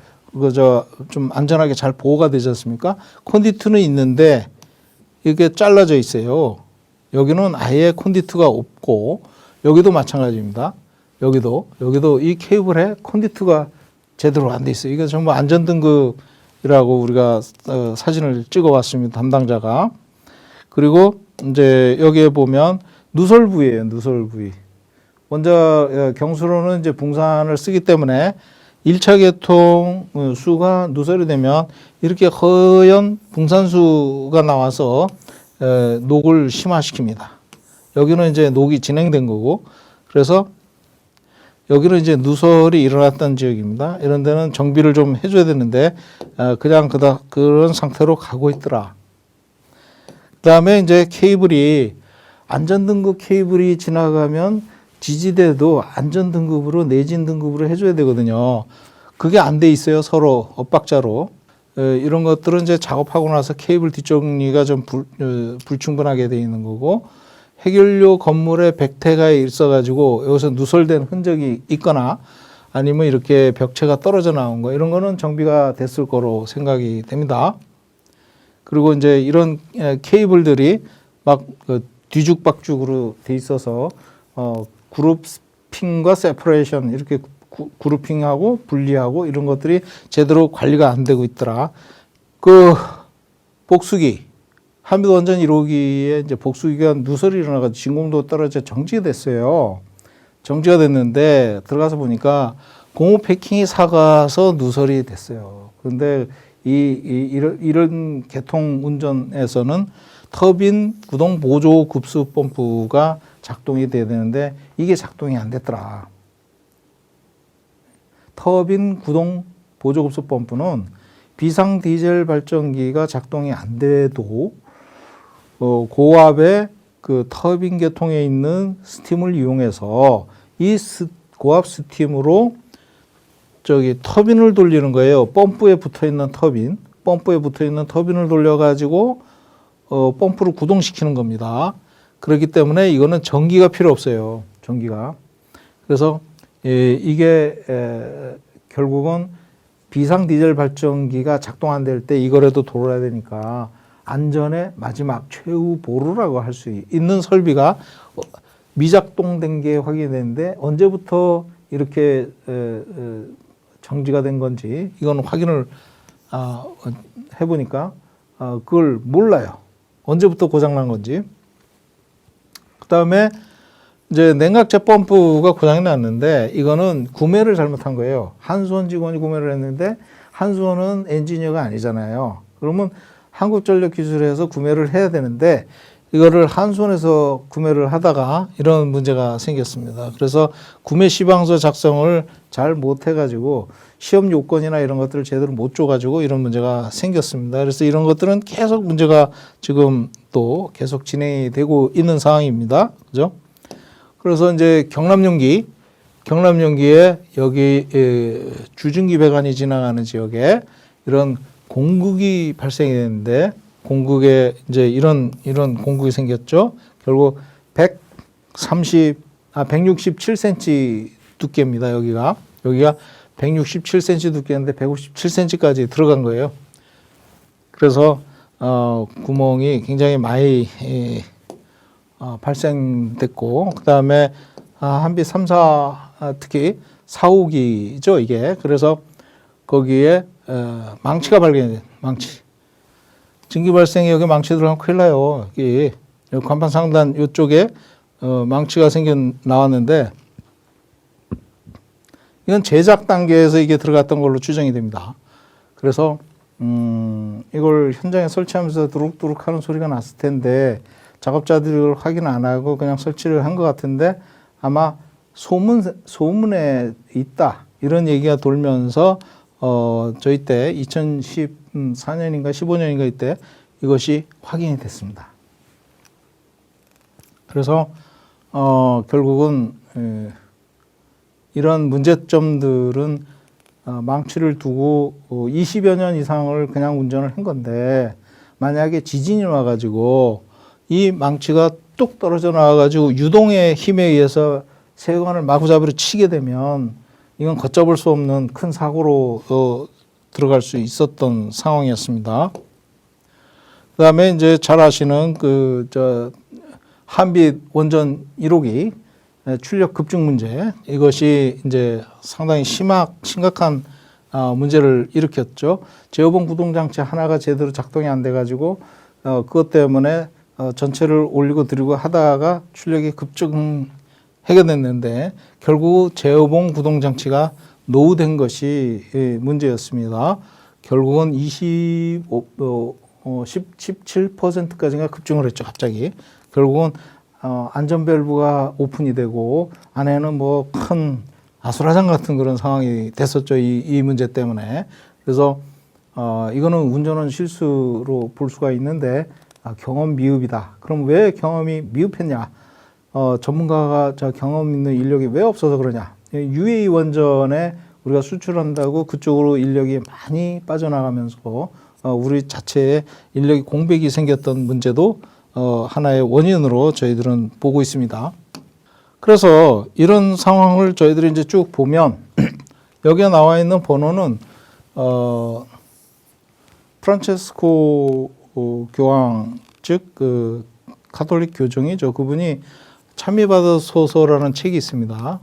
좀 안전하게 잘 보호가 되지 않습니까? 콘디트는 있는데 이게 잘라져 있어요. 여기는 아예 콘디트가 없고 여기도 마찬가지입니다. 여기도 이 케이블에 콘디트가 제대로 안 돼 있어요. 이게 정말 안전등급이라고 우리가 사진을 찍어봤습니다. 담당자가. 그리고 이제 여기에 보면 누설 부위예요. 누설 부위. 먼저 경수로는 이제 붕산을 쓰기 때문에 1차 계통 수가 누설이 되면 이렇게 허연 붕산수가 나와서 녹을 심화시킵니다. 여기는 이제 녹이 진행된 거고, 그래서 여기는 이제 누설이 일어났던 지역입니다. 이런 데는 정비를 좀 해줘야 되는데 그냥 그런 상태로 가고 있더라. 그다음에 이제 케이블이 안전등급 케이블이 지나가면 지지대도 안전등급으로 내진 등급으로 해줘야 되거든요. 그게 안 돼 있어요. 서로 엇박자로. 이런 것들은 이제 작업하고 나서 케이블 뒷정리가 좀 불충분하게 돼 있는 거고, 해결료 건물에 백태가 있어가지고 여기서 누설된 흔적이 있거나 아니면 이렇게 벽체가 떨어져 나온 거, 이런 거는 정비가 됐을 거로 생각이 됩니다. 그리고 이제 이런 케이블들이 막 뒤죽박죽으로 돼 있어서 그룹핑과 세퍼레이션 이렇게 그룹핑하고 분리하고 이런 것들이 제대로 관리가 안 되고 있더라. 그 복수기 한미도 원전 1호기에 이제 복수기가 누설이 일어나가지고 진공도 떨어져 정지가 됐어요. 정지가 됐는데 들어가서 보니까 고무 패킹이 삭아서 누설이 됐어요. 그런데 이런 계통 운전에서는 터빈 구동 보조 급수 펌프가 작동이 돼야 되는데 이게 작동이 안 됐더라. 터빈 구동 보조 급수 펌프는 비상 디젤 발전기가 작동이 안 돼도 고압의 그 터빈 계통에 있는 스팀을 이용해서 이 고압 스팀으로 터빈을 돌리는 거예요. 펌프에 붙어 있는 터빈, 펌프에 붙어 있는 터빈을 돌려가지고 펌프를 구동시키는 겁니다. 그렇기 때문에 이거는 전기가 필요 없어요. 전기가. 그래서 이게 결국은 비상 디젤 발전기가 작동 안 될 때 이거라도 돌아야 되니까 안전의 마지막 최후 보루라고 할 수 있는 설비가 미작동된 게 확인됐는데 언제부터 이렇게 정지가 된 건지 이건 확인을 해보니까 그걸 몰라요. 언제부터 고장난 건지. 그 다음에 이제 냉각제 펌프가 고장이 났는데 이거는 구매를 잘못한 거예요. 한수원 직원이 구매를 했는데 한수원은 엔지니어가 아니잖아요. 그러면 한국전력기술에서 구매를 해야 되는데 이거를 한수원에서 구매를 하다가 이런 문제가 생겼습니다. 그래서 구매 시방서 작성을 잘 못해가지고 시험 요건이나 이런 것들을 제대로 못 줘가지고 이런 문제가 생겼습니다. 그래서 이런 것들은 계속 문제가 지금 또 계속 진행이 되고 있는 상황입니다. 그죠? 그래서 이제 경남용기에 여기 주중기 배관이 지나가는 지역에 이런 공극이 발생이 되는데 공극에 이제 이런 공극이 생겼죠. 결국 167cm 두께입니다. 여기가 167cm 두께인데 157cm까지 들어간 거예요. 그래서 구멍이 굉장히 많이 발생됐고, 그 다음에 한비 3사 특히 4호기죠 이게. 그래서 거기에 망치가 발견된 망치. 증기 발생에 여기 망치 들어가면 큰일 나요. 여기 간판 상단 이쪽에 망치가 나왔는데 이건 제작 단계에서 이게 들어갔던 걸로 추정이 됩니다. 그래서 이걸 현장에 설치하면서 두룩두룩 하는 소리가 났을 텐데 작업자들이 이걸 확인 안 하고 그냥 설치를 한 것 같은데 아마 소문에 있다 이런 얘기가 돌면서 저희 때 2014년인가 15년인가 이때 이것이 확인이 됐습니다. 그래서 결국은 이런 문제점들은 망치를 두고 20여 년 이상을 그냥 운전을 한 건데 만약에 지진이 와가지고 이 망치가 뚝 떨어져 나와가지고 유동의 힘에 의해서 세관을 마구잡이로 치게 되면 이건 걷잡을 수 없는 큰 사고로 들어갈 수 있었던 상황이었습니다. 그다음에 이제 잘 아시는 한빛 원전 1호기 출력 급증 문제, 이것이 이제 상당히 심각한 문제를 일으켰죠. 제어봉 구동장치 하나가 제대로 작동이 안 돼가지고 그것 때문에 전체를 올리고 들이고 하다가 출력이 급증하게 됐는데 결국 제어봉 구동장치가 노후된 것이 문제였습니다. 결국은 17%까지가 급증을 했죠. 갑자기. 결국은 안전 밸브가 오픈이 되고 안에는 뭐 큰 아수라장 같은 그런 상황이 됐었죠. 이 문제 때문에. 그래서 이거는 운전원 실수로 볼 수가 있는데 경험 미흡이다. 그럼 왜 경험이 미흡했냐? 전문가가 경험 있는 인력이 왜 없어서 그러냐? UAE 원전에 우리가 수출한다고 그쪽으로 인력이 많이 빠져나가면서 우리 자체의 인력이 공백이 생겼던 문제도 하나의 원인으로 저희들은 보고 있습니다. 그래서 이런 상황을 저희들이 이제 쭉 보면 여기에 나와 있는 번호는 프란체스코 교황 즉 그 가톨릭 교정이죠. 그분이 참미받으소서라는 책이 있습니다.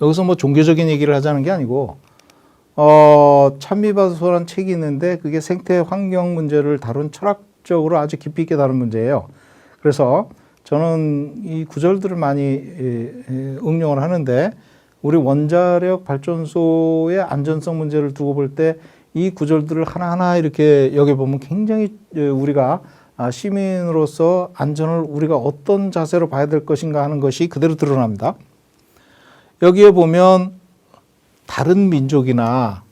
여기서 뭐 종교적인 얘기를 하자는 게 아니고 참미받으소서라는 책이 있는데 그게 생태 환경 문제를 다룬 철학적으로 아주 깊이 있게 다룬 문제예요. 그래서 저는 이 구절들을 많이 응용을 하는데 우리 원자력 발전소의 안전성 문제를 두고 볼 때 이 구절들을 하나하나 이렇게 여겨보면 굉장히 우리가 시민으로서 안전을 우리가 어떤 자세로 봐야 될 것인가 하는 것이 그대로 드러납니다. 여기에 보면 다른 민족이나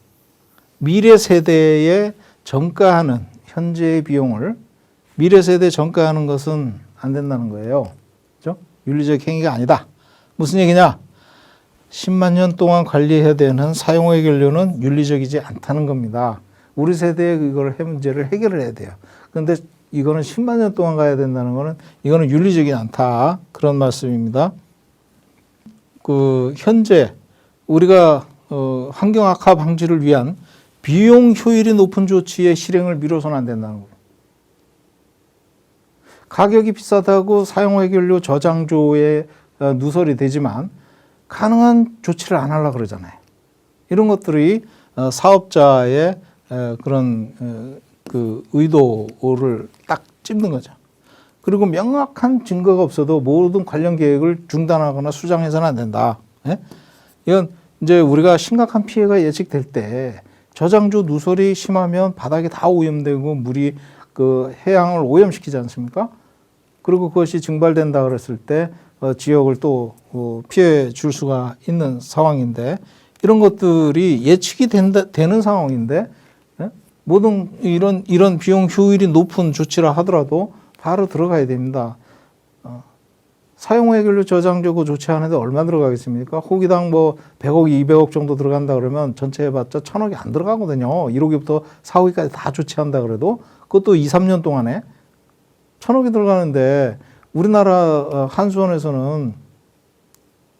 미래 세대에 전가하는 현재의 비용을 미래 세대에 전가하는 것은 안 된다는 거예요. 그렇죠? 윤리적 행위가 아니다. 무슨 얘기냐? 10만 년 동안 관리해야 되는 사용 해결료는 윤리적이지 않다는 겁니다. 우리 세대에 이걸 문제를 해결을 해야 돼요. 그런데 이거는 10만 년 동안 가야 된다는 거는 이거는 윤리적이지 않다. 그런 말씀입니다. 현재 우리가 환경 악화 방지를 위한 비용 효율이 높은 조치의 실행을 미뤄서는 안 된다는 거예요. 가격이 비싸다고 사용 해결료 저장조에 누설이 되지만 가능한 조치를 안 하려고 그러잖아요. 이런 것들이 사업자의 그런 그 의도를 딱 찝는 거죠. 그리고 명확한 증거가 없어도 모든 관련 계획을 중단하거나 수정해서는 안 된다. 이건 이제 우리가 심각한 피해가 예측될 때 저장조 누설이 심하면 바닥이 다 오염되고 물이 그 해양을 오염시키지 않습니까? 그리고 그것이 증발된다 그랬을 때 지역을 또 피해 줄 수가 있는 상황인데 이런 것들이 예측이 되는 상황인데 모든 이런 비용 효율이 높은 조치라 하더라도 바로 들어가야 됩니다. 사용 해결료 저장되고 조치하는데 얼마 들어가겠습니까? 호기당 뭐 100억, 200억 정도 들어간다 그러면 전체 해봤자 1000억이 안 들어가거든요. 1호기부터 4호기까지 다 조치한다 그래도 그것도 2, 3년 동안에 1000억이 들어가는데 우리나라 한수원에서는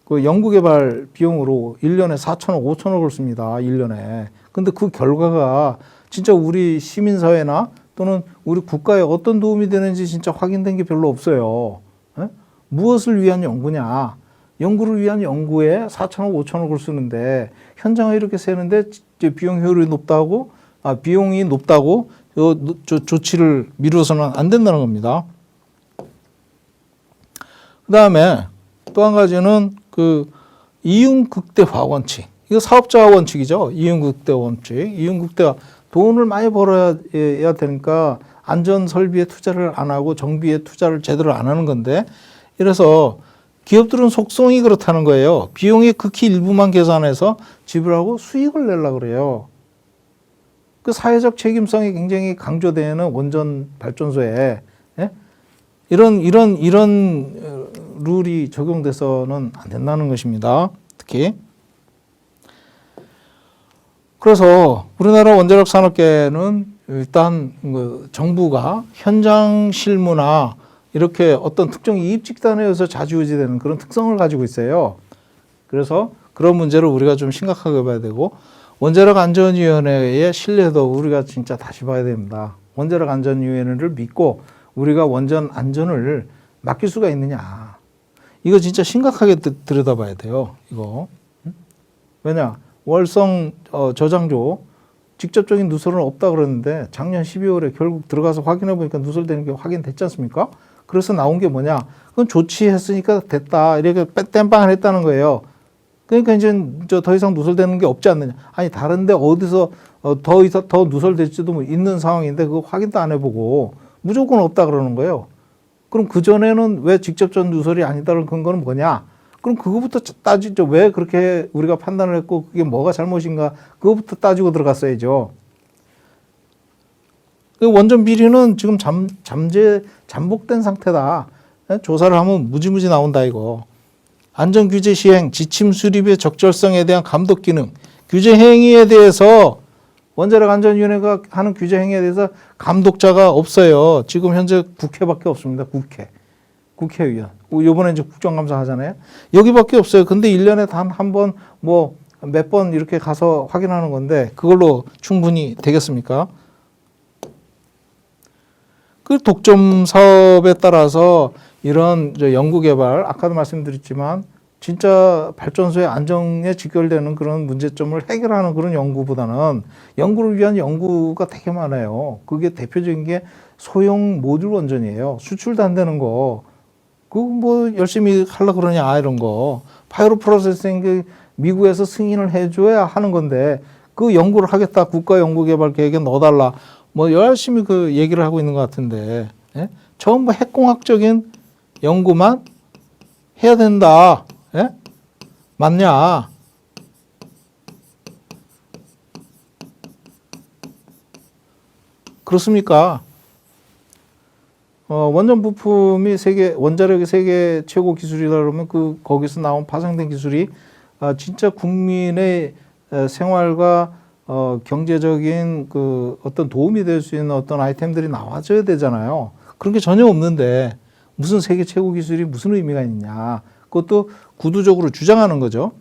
그 연구개발 비용으로 1년에 4천억, 5천억을 씁니다. 1년에. 근데 그 결과가 진짜 우리 시민사회나 또는 우리 국가에 어떤 도움이 되는지 진짜 확인된 게 별로 없어요. 무엇을 위한 연구냐? 연구를 위한 연구에 4천억, 5천억을 쓰는데 현장에 이렇게 세는데 비용 효율이 높다고, 비용이 높다고 조치를 미루어서는 안 된다는 겁니다. 그 다음에 또 한 가지는 그 이윤극대화 원칙. 이거 사업자 원칙이죠. 이윤극대화 원칙. 이윤극대화. 돈을 많이 벌어야 되니까 안전 설비에 투자를 안 하고 정비에 투자를 제대로 안 하는 건데 이래서 기업들은 속성이 그렇다는 거예요. 비용의 극히 일부만 계산해서 지불하고 수익을 내려고 그래요. 그 사회적 책임성이 굉장히 강조되는 원전 발전소에 이런 룰이 적용돼서는 안 된다는 것입니다. 특히. 그래서 우리나라 원자력 산업계는 일단 정부가 현장 실무나 이렇게 어떤 특정 이입 집단에 의해서 좌지우지되는 그런 특성을 가지고 있어요. 그래서 그런 문제를 우리가 좀 심각하게 봐야 되고, 원자력 안전위원회의 신뢰도 우리가 진짜 다시 봐야 됩니다. 원자력 안전위원회를 믿고 우리가 원전 안전을 맡길 수가 있느냐. 이거 진짜 심각하게 들여다봐야 돼요. 이거. 왜냐? 월성 저장소 직접적인 누설은 없다 그러는데 작년 12월에 결국 들어가서 확인해 보니까 누설되는 게 확인됐지 않습니까? 그래서 나온 게 뭐냐? 그건 조치했으니까 됐다. 이렇게 땜빵을 했다는 거예요. 그러니까 이제 더 이상 누설되는 게 없지 않느냐. 아니 다른데 어디서 더 누설될지도 뭐 있는 상황인데 그거 확인도 안 해보고 무조건 없다 그러는 거예요. 그럼 그전에는 왜 직접적 누설이 아니다라는 근거는 뭐냐? 그럼 그거부터 따지죠. 왜 그렇게 우리가 판단을 했고 그게 뭐가 잘못인가? 그거부터 따지고 들어갔어야죠. 원전 비리는 지금 잠복된 상태다. 조사를 하면 무지무지 나온다 이거. 안전규제 시행, 지침 수립의 적절성에 대한 감독 기능, 규제 행위에 대해서 원자력 안전위원회가 하는 규제 행위에 대해서 감독자가 없어요. 지금 현재 국회밖에 없습니다. 국회의원. 이번에 이제 국정감사 하잖아요. 여기밖에 없어요. 근데 1년에 단 한 번, 뭐 몇 번 이렇게 가서 확인하는 건데 그걸로 충분히 되겠습니까? 그 독점 사업에 따라서 이런 연구개발, 아까도 말씀드렸지만 진짜 발전소의 안정에 직결되는 그런 문제점을 해결하는 그런 연구보다는 연구를 위한 연구가 되게 많아요. 그게 대표적인 게 소형 모듈 원전이에요. 수출도 안 되는 거. 그거 뭐 열심히 하려고 그러냐 이런 거. 파이로 프로세싱 미국에서 승인을 해줘야 하는 건데 그 연구를 하겠다. 국가연구개발계획에 넣어달라. 뭐 열심히 그 얘기를 하고 있는 것 같은데, 예? 전부 핵공학적인 연구만 해야 된다. 예? 맞냐? 그렇습니까? 원전 부품이 원자력이 세계 최고 기술이다 그러면 거기서 나온 파생된 기술이 진짜 국민의 생활과 경제적인 어떤 도움이 될 수 있는 어떤 아이템들이 나와줘야 되잖아요. 그런 게 전혀 없는데 무슨 세계 최고 기술이 무슨 의미가 있냐. 그것도 구두적으로 주장하는 거죠.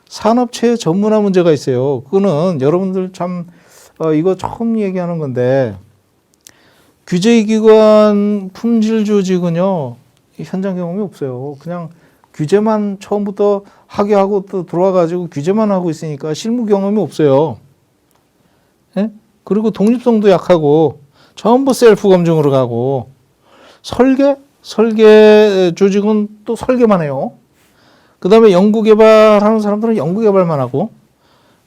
산업체의 전문화 문제가 있어요. 그거는 여러분들 참 이거 처음 얘기하는 건데 규제기관 품질 조직은요. 현장 경험이 없어요. 그냥 규제만 처음부터 하게 하고 또 들어와가지고 규제만 하고 있으니까 실무 경험이 없어요. 예? 그리고 독립성도 약하고 전부 셀프 검증으로 가고 설계 조직은 또 설계만 해요. 그 다음에 연구개발하는 사람들은 연구개발만 하고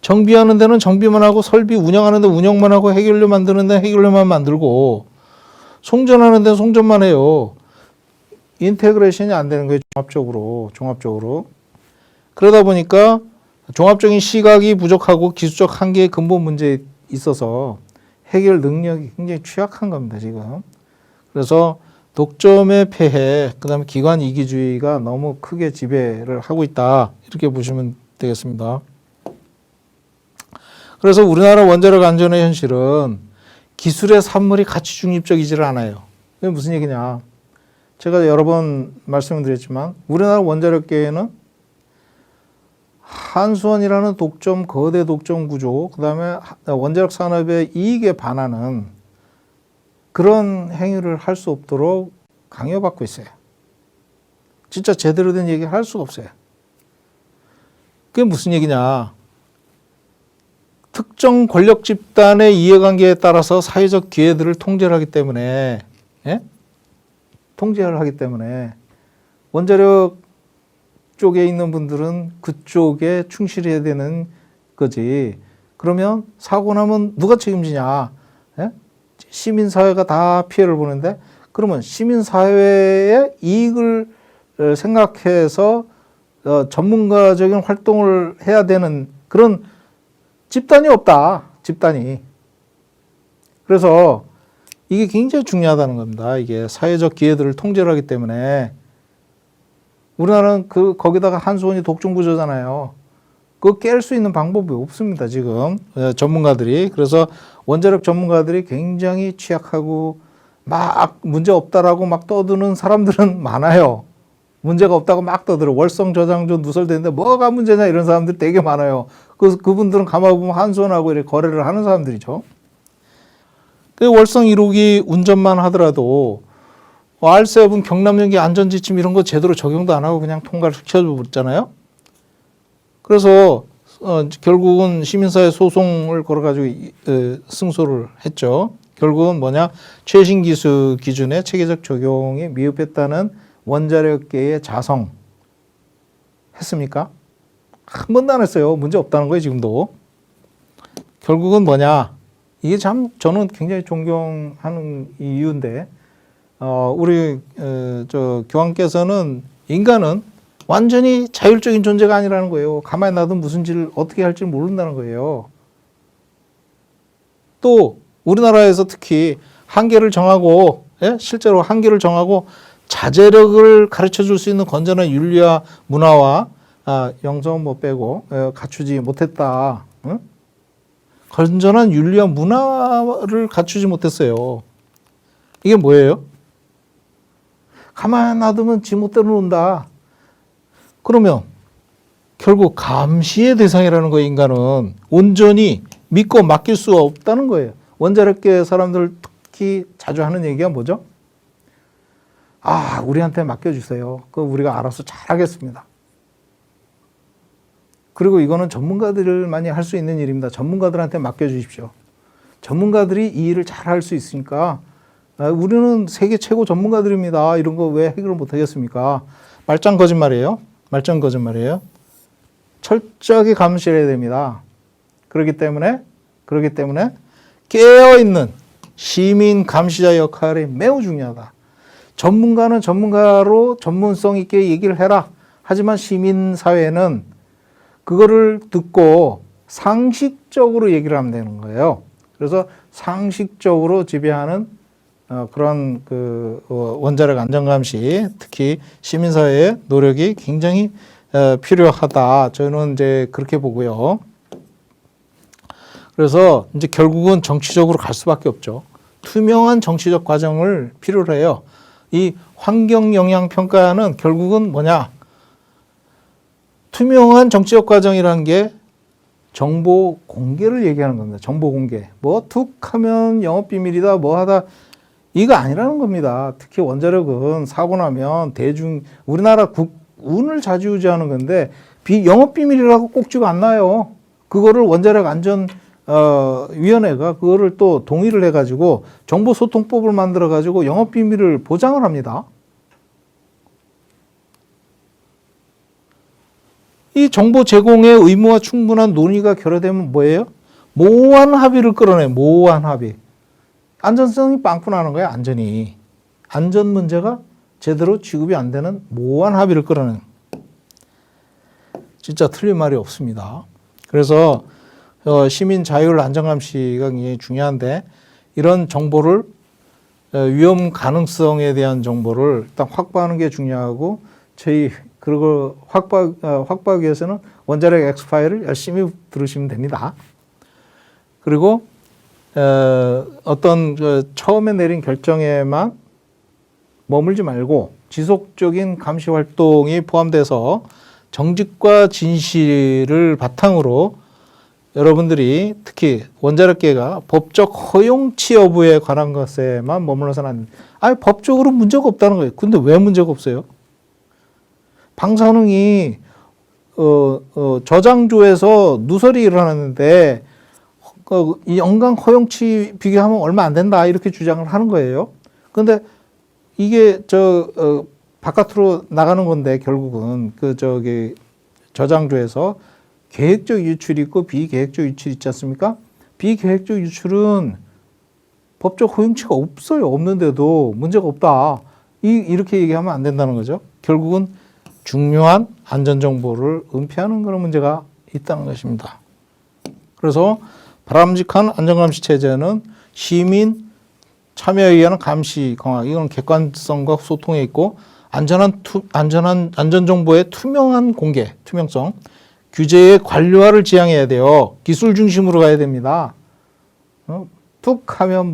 정비하는 데는 정비만 하고 설비 운영하는 데 운영만 하고 해결료 만드는 데 해결료만 만들고 송전하는 데는 송전만 해요. 인테그레이션이 안 되는 거예요. 종합적으로. 그러다 보니까 종합적인 시각이 부족하고 기술적 한계의 근본 문제에 있어서 해결 능력이 굉장히 취약한 겁니다, 지금. 그래서 독점의 폐해, 그 다음에 기관 이기주의가 너무 크게 지배를 하고 있다. 이렇게 보시면 되겠습니다. 그래서 우리나라 원자력 안전의 현실은 기술의 산물이 가치 중립적이지를 않아요. 그게 무슨 얘기냐. 제가 여러 번 말씀드렸지만 우리나라 원자력계에는 한수원이라는 거대 독점 구조, 그 다음에 원자력 산업의 이익에 반하는 그런 행위를 할 수 없도록 강요받고 있어요. 진짜 제대로 된 얘기 할 수가 없어요. 그게 무슨 얘기냐. 특정 권력 집단의 이해관계에 따라서 사회적 기회들을 통제를 하기 때문에, 예? 통제를 하기 때문에 원자력 쪽에 있는 분들은 그쪽에 충실해야 되는 거지. 그러면 사고 나면 누가 책임지냐? 예? 시민사회가 다 피해를 보는데 그러면 시민사회의 이익을 생각해서 전문가적인 활동을 해야 되는 그런 집단이 없다. 집단이. 그래서 이게 굉장히 중요하다는 겁니다. 이게 사회적 기회들을 통제를 하기 때문에 우리나라는 거기다가 한수원이 독점 구조잖아요. 그거 깰 수 있는 방법이 없습니다. 지금 전문가들이. 그래서 원자력 전문가들이 굉장히 취약하고 막 문제 없다라고 막 떠드는 사람들은 많아요. 문제가 없다고 막 떠들어. 월성 저장소 누설되는데 뭐가 문제냐 이런 사람들 되게 많아요. 그래서 그분들은 가만히 보면 한손하고 이렇게 거래를 하는 사람들이죠. 그 월성 1호기 운전만 하더라도 R7 경남역의 안전지침 이런 거 제대로 적용도 안 하고 그냥 통과를 시켜줬잖아요. 그래서 결국은 시민사회 소송을 걸어가지고 승소를 했죠. 결국은 뭐냐, 최신 기술 기준의 체계적 적용이 미흡했다는 원자력계의 자성 했습니까? 한 번도 안 했어요. 문제 없다는 거예요, 지금도. 결국은 뭐냐, 이게 참 저는 굉장히 존경하는 이유인데, 우리 교황께서는 인간은 완전히 자율적인 존재가 아니라는 거예요. 가만히 놔두면 무슨 짓을 어떻게 할지 모른다는 거예요. 또 우리나라에서 특히 한계를 정하고, 실제로 한계를 정하고 자제력을 가르쳐 줄 수 있는 건전한 윤리와 문화와 영성은 못 빼고 갖추지 못했다. 응? 건전한 윤리와 문화를 갖추지 못했어요. 이게 뭐예요? 가만히 놔두면 지 못대로 논다. 그러면 결국 감시의 대상이라는 거예요. 인간은 온전히 믿고 맡길 수 없다는 거예요. 원자력계 사람들 특히 자주 하는 얘기가 뭐죠? 우리한테 맡겨주세요. 그거 우리가 알아서 잘하겠습니다. 그리고 이거는 전문가들만이 할 수 있는 일입니다. 전문가들한테 맡겨주십시오. 전문가들이 이 일을 잘 할 수 있으니까 우리는 세계 최고 전문가들입니다. 이런 거 왜 해결을 못 하겠습니까? 말짱 거짓말이에요. 말짱 거짓말이에요. 철저하게 감시해야 됩니다. 그렇기 때문에 깨어있는 시민 감시자 역할이 매우 중요하다. 전문가는 전문가로 전문성 있게 얘기를 해라. 하지만 시민사회는 그거를 듣고 상식적으로 얘기를 하면 되는 거예요. 그래서 상식적으로 지배하는 그런 원자력 안전감시, 특히 시민사회의 노력이 굉장히 필요하다. 저는 이제 그렇게 보고요. 그래서 이제 결국은 정치적으로 갈 수밖에 없죠. 투명한 정치적 과정을 필요로 해요. 이 환경 영향 평가는 결국은 뭐냐? 투명한 정치적 과정이라는 게 정보 공개를 얘기하는 겁니다. 정보 공개. 뭐 툭 하면 영업 비밀이다 뭐 하다 이거 아니라는 겁니다. 특히 원자력은 사고 나면 우리나라 국운을 좌지우지하는 건데 영업 비밀이라고 꼭지가 안 나요. 그거를 원자력 안전 위원회가 그거를 또 동의를 해가지고 정보소통법을 만들어가지고 영업비밀을 보장을 합니다. 이 정보 제공의 의무와 충분한 논의가 결여되면 뭐예요? 모호한 합의를 끌어내요. 모호한 합의. 안전성이 빵꾸 나는 거예요. 안전이. 안전 문제가 제대로 지급이 안 되는 모호한 합의를 끌어내는. 진짜 틀린 말이 없습니다. 그래서 시민 자율 안전감시가 굉장히 중요한데 이런 정보를 위험 가능성에 대한 정보를 일단 확보하는 게 중요하고 그리고 확보하기 위해서는 원자력 엑스파일을 열심히 들으시면 됩니다. 그리고 어떤 처음에 내린 결정에만 머물지 말고 지속적인 감시 활동이 포함돼서 정직과 진실을 바탕으로 여러분들이 특히 원자력계가 법적 허용치 여부에 관한 것에만 머물러서는 안 됩니다. 법적으로 문제가 없다는 거예요. 근데 왜 문제가 없어요? 방사능이 저장소에서 누설이 일어났는데 이 연간 허용치 비교하면 얼마 안 된다 이렇게 주장을 하는 거예요. 근데 이게 바깥으로 나가는 건데 결국은 저장소에서 계획적 유출이 있고 비계획적 유출이 있지 않습니까? 비계획적 유출은 법적 허용치가 없어요. 없는데도 문제가 없다. 이렇게 얘기하면 안 된다는 거죠. 결국은 중요한 안전정보를 은폐하는 그런 문제가 있다는 것입니다. 그래서 바람직한 안전감시 체제는 시민 참여에 의한 감시 강화, 이건 객관성과 소통에 있고 안전한 안전정보의 투명한 공개, 투명성, 규제의 관료화를 지향해야 돼요. 기술 중심으로 가야 됩니다. 툭 하면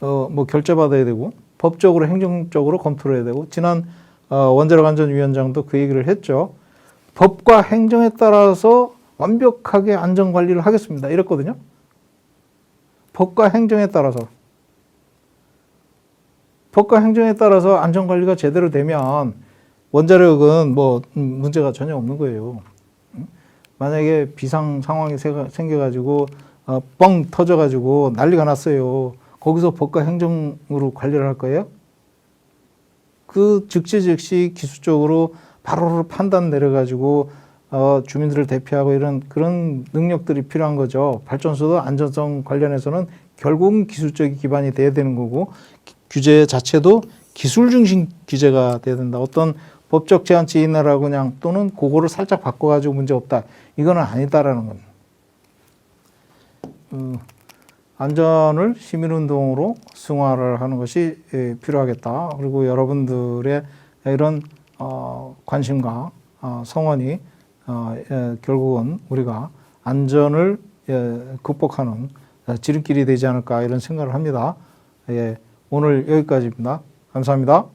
뭐 결재받아야 되고 법적으로 행정적으로 검토를 해야 되고 지난 원자력 안전위원장도 그 얘기를 했죠. 법과 행정에 따라서 완벽하게 안전 관리를 하겠습니다. 이랬거든요. 법과 행정에 따라서. 법과 행정에 따라서 안전 관리가 제대로 되면 원자력은 뭐 문제가 전혀 없는 거예요. 만약에 비상 상황이 생겨가지고 뻥 터져가지고 난리가 났어요. 거기서 법과 행정으로 관리를 할 거예요? 그 즉시 기술적으로 바로 판단 내려가지고 주민들을 대피하고 이런 그런 능력들이 필요한 거죠. 발전소도 안전성 관련해서는 결국은 기술적인 기반이 돼야 되는 거고 규제 자체도 기술 중심 규제가 돼야 된다. 어떤 법적 제한치 인하라고 그냥 또는 그거를 살짝 바꿔가지고 문제 없다. 이거는 아니다라는 겁니다. 안전을 시민운동으로 승화를 하는 것이 필요하겠다. 그리고 여러분들의 이런 관심과 성원이 결국은 우리가 안전을 극복하는 지름길이 되지 않을까 이런 생각을 합니다. 오늘 여기까지입니다. 감사합니다.